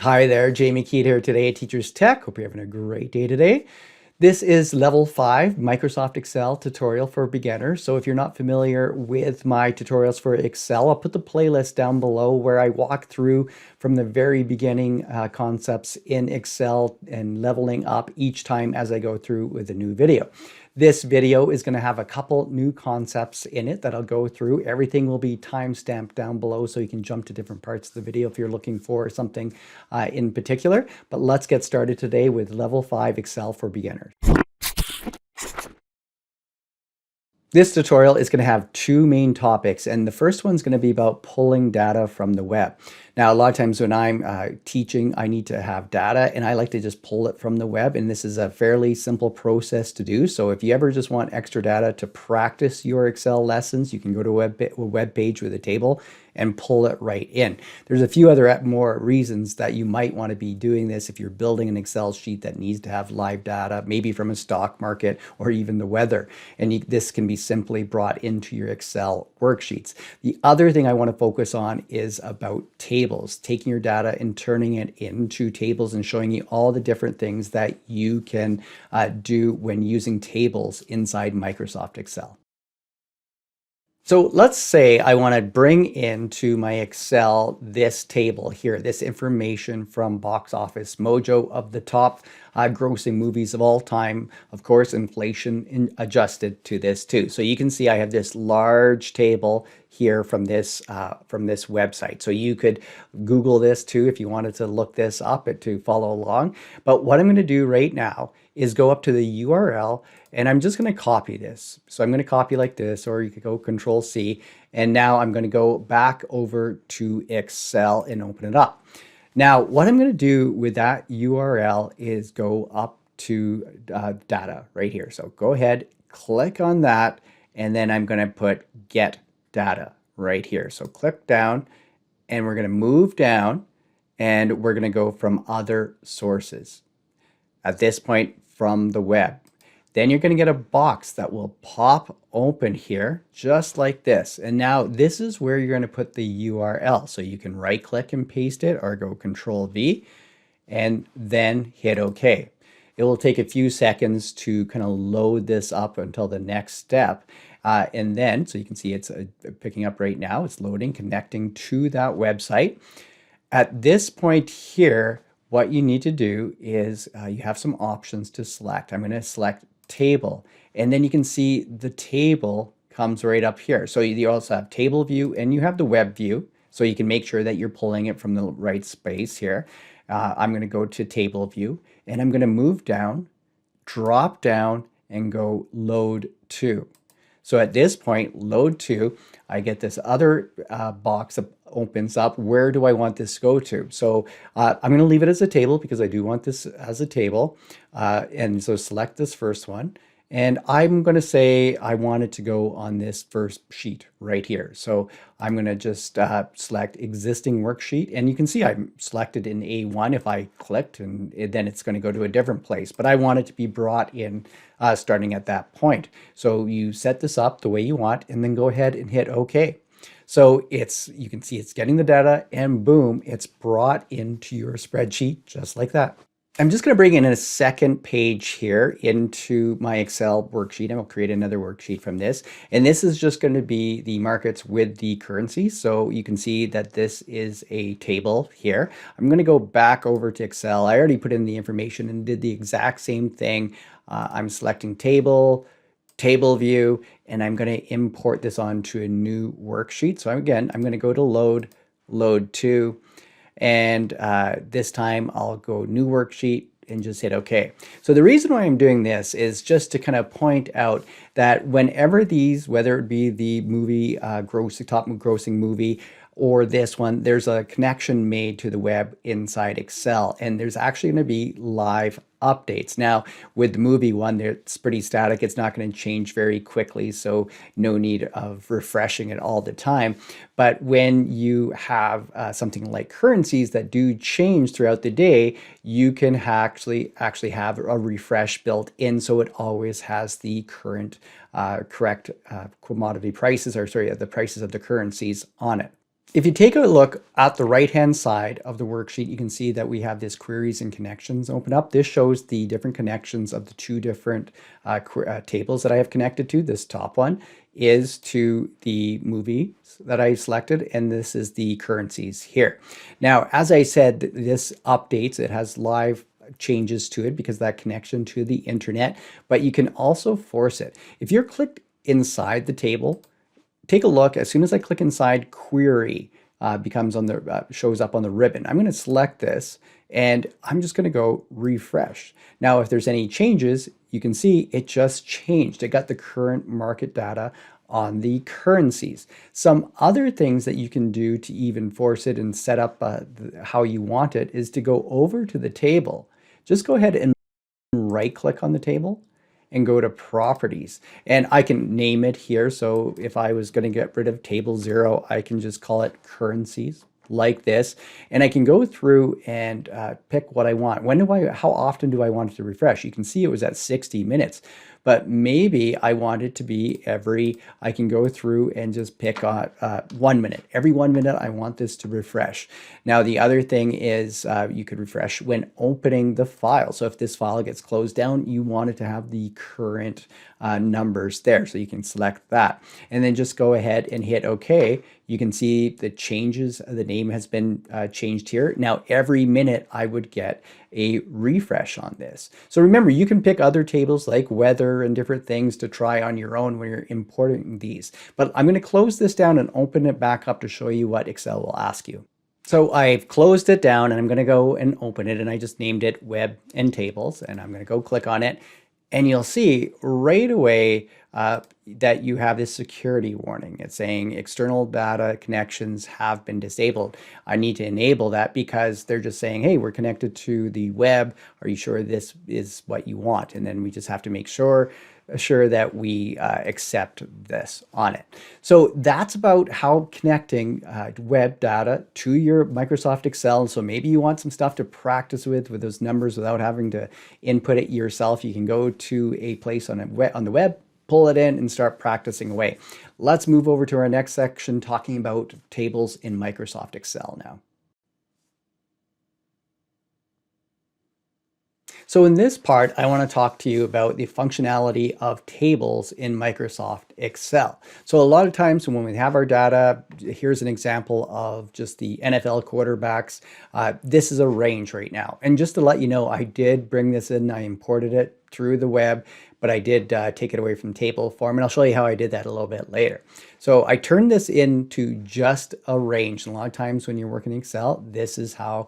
Hi there, Jamie Keat here today at Teachers Tech. Hope you're having a great day today. This is level 5 Microsoft Excel tutorial for beginners. So if you're not familiar with my tutorials for Excel, I'll put the playlist down below where I walk through from the very beginning concepts in Excel and leveling up each time as I go through with a new video. This video is going to have a couple new concepts in it that I'll go through. Everything will be time-stamped down below so you can jump to different parts of the video if you're looking for something in particular. But let's get started today with level 5 Excel for beginners. This tutorial is going to have two main topics, and the first one's going to be about pulling data from the web. Now, a lot of times when I'm teaching, I need to have data, and I like to just pull it from the web, and this is a fairly simple process to do. So if you ever just want extra data to practice your Excel lessons, you can go to a web page with a table and pull it right in. There's a few other more reasons that you might want to be doing this if you're building an Excel sheet that needs to have live data, maybe from a stock market or even the weather. And this can be simply brought into your Excel worksheets. The other thing I want to focus on is about tables, taking your data and turning it into tables and showing you all the different things that you can do when using tables inside Microsoft Excel. So let's say I want to bring into my Excel this table here, this information from Box Office Mojo of the top grossing movies of all time. Of course, inflation adjusted to this too. So you can see I have this large table here from this website. So you could Google this too if you wanted to look this up to follow along. But what I'm going to do right now is go up to the URL and I'm just going to copy this. So I'm going to copy like this, or you could go Control C. And now I'm going to go back over to Excel and open it up. Now, what I'm going to do with that URL is go up to data right here. So go ahead, click on that, and then I'm going to put get data right here. So click down and we're going to move down and we're going to go from other sources. At this point, from the web. Then you're going to get a box that will pop open here, just like this. And now this is where you're going to put the URL. So you can right click and paste it or go Control V and then hit OK. It will take a few seconds to kind of load this up until the next step. And then, so you can see it's picking up right now. It's loading, connecting to that website. At this point here, what you need to do is you have some options to select. I'm going to select table, and then you can see the table comes right up here. So you also have table view and you have the web view. So you can make sure that you're pulling it from the right space here. I'm going to go to table view and I'm going to move down, drop down and go load to. So at this point, load to, I get this other box that opens up. Where do I want this to go to? So I'm going to leave it as a table because I do want this as a table. And so select this first one. And I'm going to say I want it to go on this first sheet right here. So I'm going to just select existing worksheet. And you can see I'm selected in A1 if I clicked, and then it's going to go to a different place. But I want it to be brought in starting at that point. So you set this up the way you want and then go ahead and hit OK. So you can see it's getting the data and boom, it's brought into your spreadsheet just like that. I'm just going to bring in a second page here into my Excel worksheet, and I'll create another worksheet from this. And this is just going to be the markets with the currency. So you can see that this is a table here. I'm going to go back over to Excel. I already put in the information and did the exact same thing. I'm selecting table view, and I'm going to import this onto a new worksheet. So again, I'm going to go to load to. And this time I'll go new worksheet and just hit OK. So the reason why I'm doing this is just to kind of point out that whenever these, whether it be the movie, top grossing movie, or this one, there's a connection made to the web inside Excel, and there's actually going to be live updates. Now, with the movie one, it's pretty static. It's not going to change very quickly, so no need of refreshing it all the time. But when you have something like currencies that do change throughout the day, you can actually have a refresh built in, so it always has the correct commodity prices, or sorry, the prices of the currencies on it. If you take a look at the right-hand side of the worksheet, you can see that we have this queries and connections open up. This shows the different connections of the two different tables that I have connected to. This top one is to the movie that I selected, and this is the currencies here. Now, as I said, this updates. It has live changes to it because of that connection to the internet, but you can also force it. If you're clicked inside the table, take a look. As soon as I click inside, query becomes on the shows up on the ribbon. I'm going to select this and I'm just going to go refresh. Now, if there's any changes, you can see it just changed. It got the current market data on the currencies. Some other things that you can do to even force it and set up how you want it is to go over to the table. Just go ahead and right click on the table and go to properties, and I can name it here. So if I was going to get rid of table 0, I can just call it currencies like this, and I can go through and pick what I want. How often do I want it to refresh? You can see it was at 60 minutes, but maybe I want it to be I can go through and just pick 1 minute. Every 1 minute I want this to refresh. Now the other thing is you could refresh when opening the file. So if this file gets closed down, you want it to have the current numbers there. So you can select that and then just go ahead and hit OK. You can see the changes. The name has been changed here. Now every minute I would get a refresh on this. So remember, you can pick other tables like weather and different things to try on your own when you're importing these. But I'm going to close this down and open it back up to show you what Excel will ask you. So I've closed it down and I'm going to go and open it, and I just named it Web and Tables, and I'm going to go click on it. And you'll see right away that you have this security warning. It's saying external data connections have been disabled. I need to enable that because they're just saying, hey, we're connected to the web. Are you sure this is what you want? And then we just have to make sure that we accept this on it. So that's about how connecting web data to your Microsoft Excel. So maybe you want some stuff to practice with those numbers without having to input it yourself. You can go to a place on the web, pull it in and start practicing away. Let's move over to our next section talking about tables in Microsoft Excel now. So in this part, I want to talk to you about the functionality of tables in Microsoft Excel. So a lot of times when we have our data, here's an example of just the NFL quarterbacks. This is a range right now. And just to let you know, I did bring this in. I imported it through the web, but I did take it away from table form, and I'll show you how I did that a little bit later. So I turned this into just a range. And a lot of times when you're working in Excel, this is how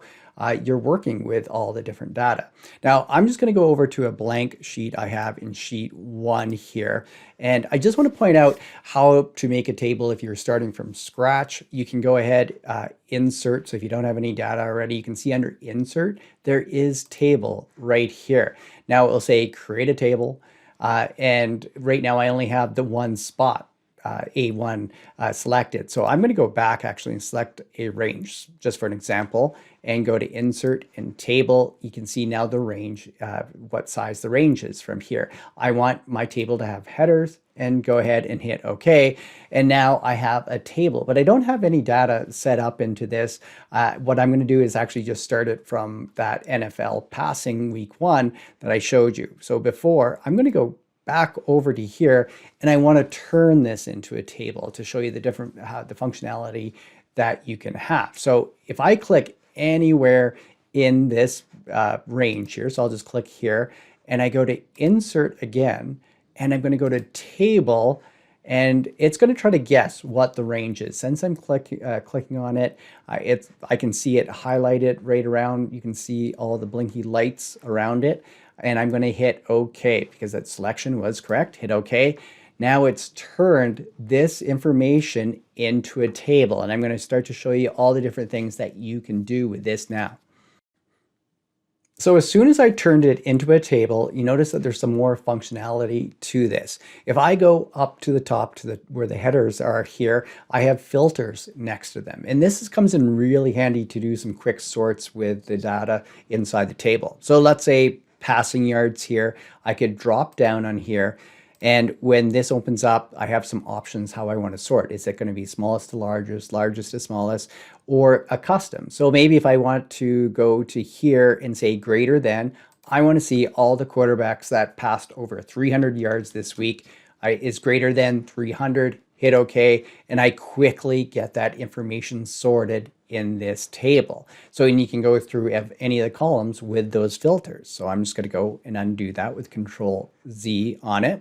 you're working with all the different data. Now, I'm just going to go over to a blank sheet I have in sheet 1 here. And I just want to point out how to make a table if you're starting from scratch. You can go ahead, insert. So if you don't have any data already, you can see under insert, there is table right here. Now it will say create a table. And right now I only have the one spot. A1 selected. So I'm going to go back actually and select a range just for an example and go to insert and table. You can see now the range, what size the range is from here. I want my table to have headers and go ahead and hit OK. And now I have a table, but I don't have any data set up into this. What I'm going to do is actually just start it from that NFL passing week 1 that I showed you. So before, I'm going to go back over to here, and I want to turn this into a table to show you the different the functionality that you can have. So if I click anywhere in this range here, so I'll just click here, and I go to insert again, and I'm going to go to table, and it's going to try to guess what the range is. Since I'm clicking on it, I can see it highlighted right around. You can see all the blinky lights around it. And I'm going to hit OK because that selection was correct. Hit OK. Now it's turned this information into a table. And I'm going to start to show you all the different things that you can do with this now. So as soon as I turned it into a table, you notice that there's some more functionality to this. If I go up to the top to where the headers are here, I have filters next to them. And this comes in really handy to do some quick sorts with the data inside the table. So let's say passing yards here, I could drop down on here And when this opens up, I have some options how I want to sort. Is it going to be smallest to largest, largest to smallest, or a custom? So maybe if I want to go to here and say greater than, I want to see all the quarterbacks that passed over 300 yards this week. Is greater than 300, hit OK, and I quickly get that information sorted in this table. So and you can go through any of the columns with those filters. So I'm just going to go and undo that with Control Z on it.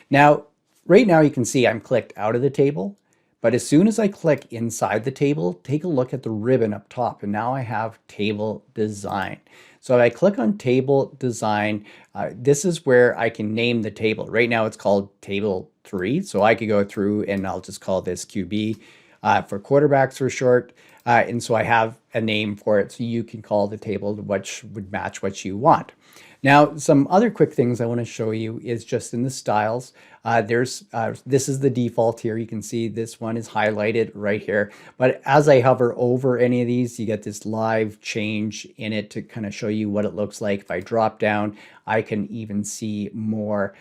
Now, right now you can see I'm clicked out of the table, but as soon as I click inside the table, take a look at the ribbon up top, and now I have table design. So if I click on table design, this is where I can name the table. Right now it's called table 3. So I could go through and I'll just call this QB for quarterbacks for short. And so I have a name for it. So you can call the table which would match what you want. Now, some other quick things I want to show you is just in the styles. This is the default here. You can see this one is highlighted right here. But as I hover over any of these, you get this live change in it to kind of show you what it looks like. If I drop down, I can even see more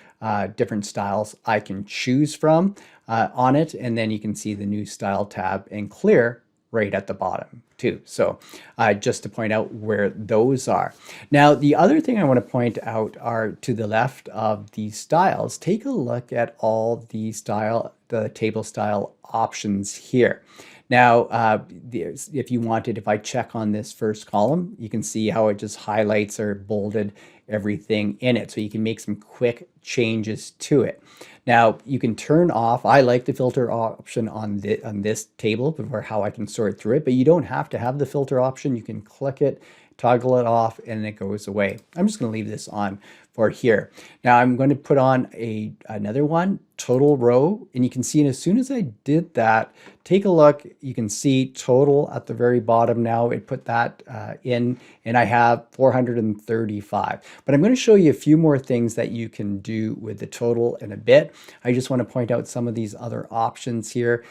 different styles I can choose from on it. And then you can see the new style tab and clear right at the bottom too. So just to point out where those are. Now, the other thing I want to point out are to the left of these styles. Take a look at all the table style options here. Now, if you wanted, if I check on this first column, you can see how it just highlights or bolded everything in it. So you can make some quick changes to it. Now, you can turn off, I like the filter option on this table for how I can sort through it, but you don't have to have the filter option. You can click it, toggle it off, and it goes away. I'm just going to leave this on for here. Now I'm going to put on another one, total row, and you can see, and as soon as I did that, take a look, you can see total at the very bottom now. It put that in, and I have 435. But I'm going to show you a few more things that you can do with the total in a bit. I just want to point out some of these other options here.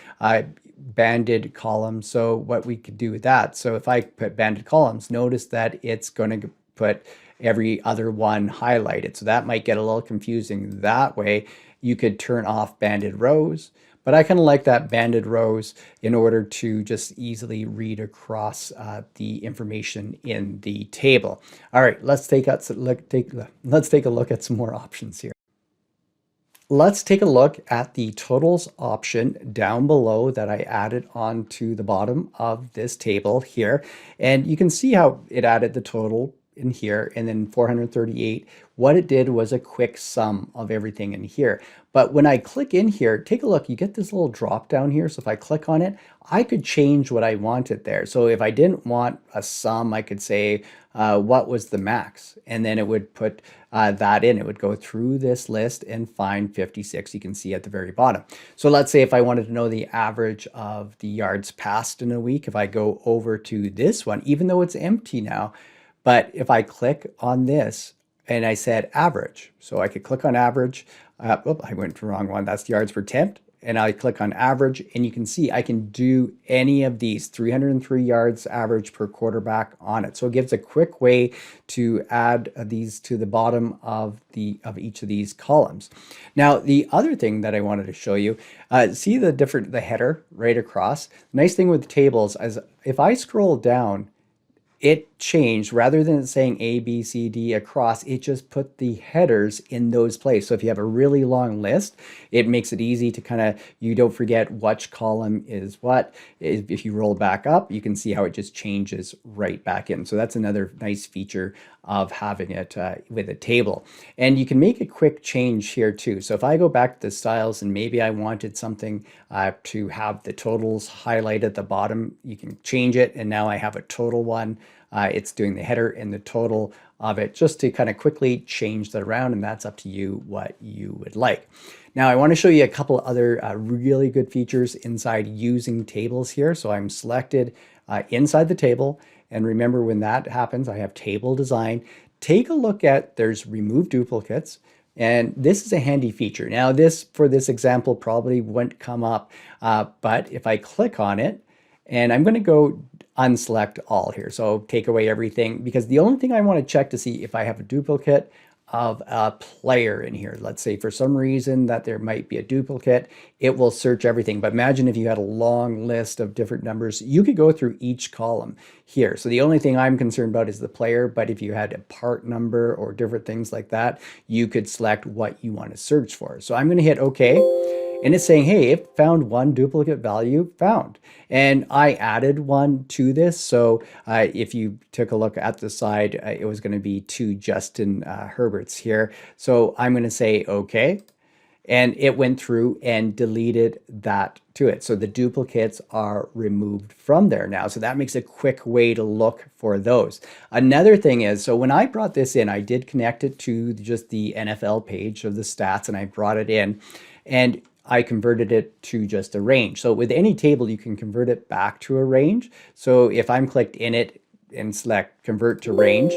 Banded columns. So what we could do with that. So if I put banded columns, notice that it's going to put every other one highlighted. So that might get a little confusing that way. You could turn off banded rows, but I kind of like that banded rows in order to just easily read across the information in the table. All right, let's take a look at some more options here. Let's take a look at the totals option down below that I added onto the bottom of this table here. And you can see how it added the total in here and then 438. What it did was a quick sum of everything in here. But when I click in here, take a look, you get this little drop down here. So if I click on it, I could change what I wanted there. So if I didn't want a sum, I could say, what was the max? And then it would put that in. It would go through this list and find 56. You can see at the very bottom. So let's say if I wanted to know the average of the yards passed in a week, if I go over to this one, even though it's empty now, but if I click on this and I said average, so I could click on average. I went to the wrong one. That's yards per attempt. And I click on average, and you can see I can do any of these 303 yards average per quarterback on it. So it gives a quick way to add these to the bottom of each of these columns. Now, the other thing that I wanted to show you, see the header right across. Nice thing with tables is if I scroll down, it changed, rather than saying A, B, C, D across, it just put the headers in those places. So if you have a really long list, it makes it easy to kind of, you don't forget which column is what. If you roll back up, you can see how it just changes right back in. So that's another nice feature of having it with a table. And you can make a quick change here too. So if I go back to the styles and maybe I wanted something to have the totals highlighted at the bottom, you can change it. And now I have a total one. It's doing the header and the total of it, just to kind of quickly change that around, and that's up to you what you would like. Now I want to show you a couple other really good features inside using tables here. So I'm selected inside the table, and remember when that happens, I have table design. Take a look at, there's remove duplicates, and this is a handy feature. Now this, for this example, probably wouldn't come up, but if I click on it, and I'm going to go unselect all here. So take away everything, because the only thing I want to check to see if I have a duplicate, of a player in here. Let's say for some reason that there might be a duplicate, it will search everything. But imagine if you had a long list of different numbers, you could go through each column here. So the only thing I'm concerned about is the player, but if you had a part number or different things like that, you could select what you want to search for. So I'm going to hit OK. And it's saying, hey, it found one duplicate value found. And I added one to this. So if you took a look at the side, it was going to be two Justin Herberts here. So I'm going to say, okay. And it went through and deleted that to it. So the duplicates are removed from there now. So that makes a quick way to look for those. Another thing is, so when I brought this in, I did connect it to just the NFL page of the stats and I brought it in. And I converted it to just a range. So with any table, you can convert it back to a range. So if I'm clicked in it and select convert to range,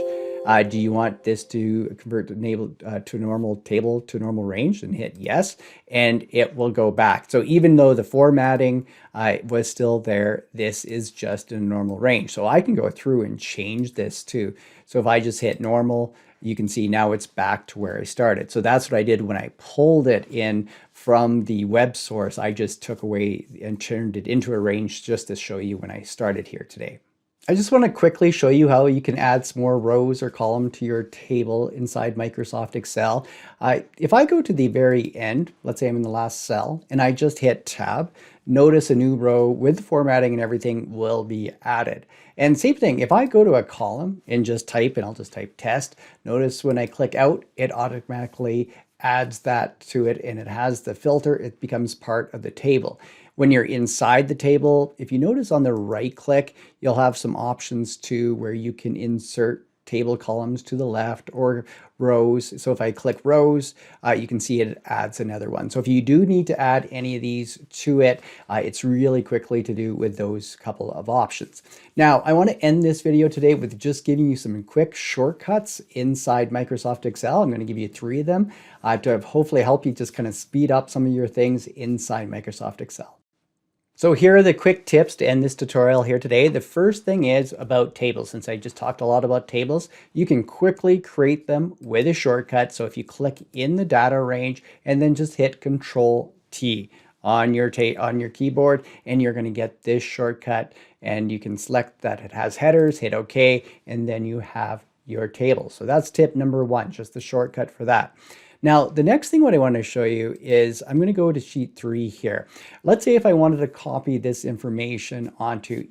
do you want this to convert to a normal table to normal range, and hit yes, and it will go back. So even though the formatting was still there, this is just in a normal range. So I can go through and change this too. So if I just hit normal, you can see now it's back to where I started. So that's what I did when I pulled it in from the web source. I just took away and turned it into a range just to show you when I started here today. I just want to quickly show you how you can add some more rows or column to your table inside Microsoft Excel. If I go to the very end, let's say I'm in the last cell, and I just hit Tab, notice a new row with formatting and everything will be added. And same thing, if I go to a column and just type, and I'll just type test, notice when I click out, it automatically adds that to it, and it has the filter. It becomes part of the table. When you're inside the table, if you notice on the right click, you'll have some options too where you can insert table columns to the left or rows. So if I click rows, you can see it adds another one. So if you do need to add any of these to it, it's really quickly to do with those couple of options. Now, I want to end this video today with just giving you some quick shortcuts inside Microsoft Excel. I'm going to give you 3 of them to hopefully help you just kind of speed up some of your things inside Microsoft Excel. So here are the quick tips to end this tutorial here today. The first thing is about tables. Since I just talked a lot about tables, you can quickly create them with a shortcut. So if you click in the data range and then just hit Control T on your keyboard, and you're going to get this shortcut, and you can select that it has headers, hit OK, and then you have your table. So that's tip number 1, just the shortcut for that. Now, the next thing what I want to show you is I'm going to go to sheet 3 here. Let's say if I wanted to copy this information onto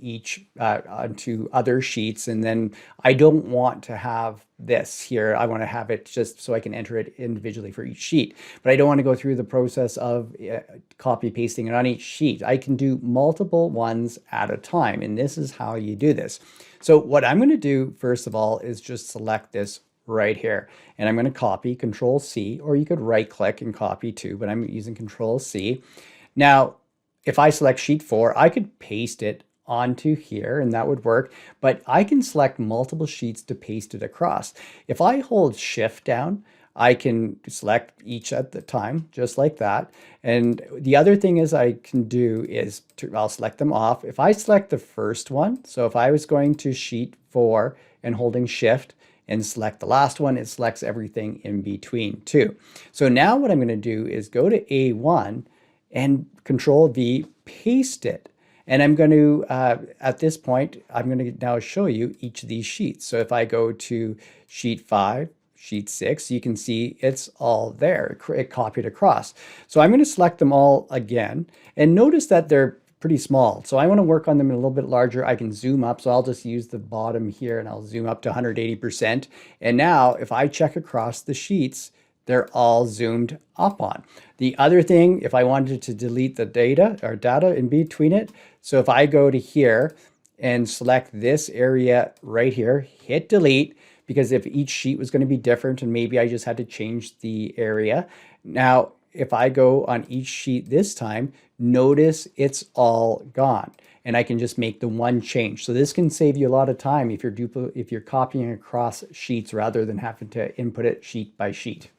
onto other sheets, and then I don't want to have this here. I want to have it just so I can enter it individually for each sheet, but I don't want to go through the process of copy pasting it on each sheet. I can do multiple ones at a time, and this is how you do this. So what I'm going to do first of all is just select this right here, and I'm going to copy, Control C, or you could right click and copy too, but I'm using Control C. Now, if I select sheet 4, I could paste it onto here and that would work, but I can select multiple sheets to paste it across. If I hold Shift down, I can select each at the time, just like that. And the other thing is I can do is I'll select them off. If I select the first one, so if I was going to sheet 4 and holding Shift and select the last one, it selects everything in between too. So now what I'm going to do is go to A1 and Control V, paste it. And I'm going to, at this point, I'm going to now show you each of these sheets. So if I go to sheet 5, sheet 6, you can see it's all there. It copied across. So I'm going to select them all again. And notice that they're pretty small. So I want to work on them a little bit larger. I can zoom up. So I'll just use the bottom here and I'll zoom up to 180%. And now if I check across the sheets, they're all zoomed up on. The other thing, if I wanted to delete the data in between it, so if I go to here and select this area right here, hit delete, because if each sheet was going to be different and maybe I just had to change the area. Now, if I go on each sheet this time, notice it's all gone. And I can just make the one change. So this can save you a lot of time if you're copying across sheets rather than having to input it sheet by sheet.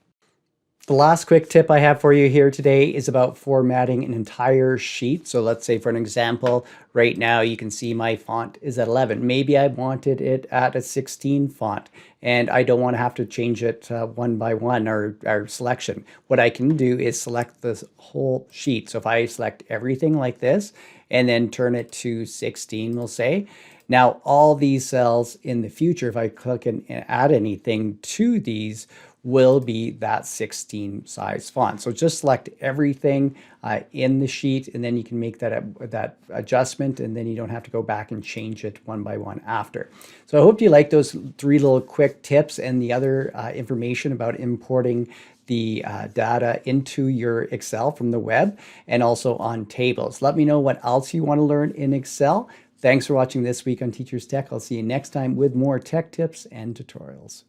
The last quick tip I have for you here today is about formatting an entire sheet. So let's say for an example, right now you can see my font is at 11. Maybe I wanted it at a 16 font and I don't want to have to change it one by one or selection. What I can do is select this whole sheet. So if I select everything like this and then turn it to 16, we'll say, now all these cells in the future, if I click and add anything to these, will be that 16 size font. So just select everything in the sheet, and then you can make that adjustment, and then you don't have to go back and change it one by one after. So I hope you like those 3 little quick tips and the other information about importing the data into your Excel from the web and also on tables. Let me know what else you want to learn in Excel. Thanks for watching this week on Teachers Tech. I'll see you next time with more tech tips and tutorials.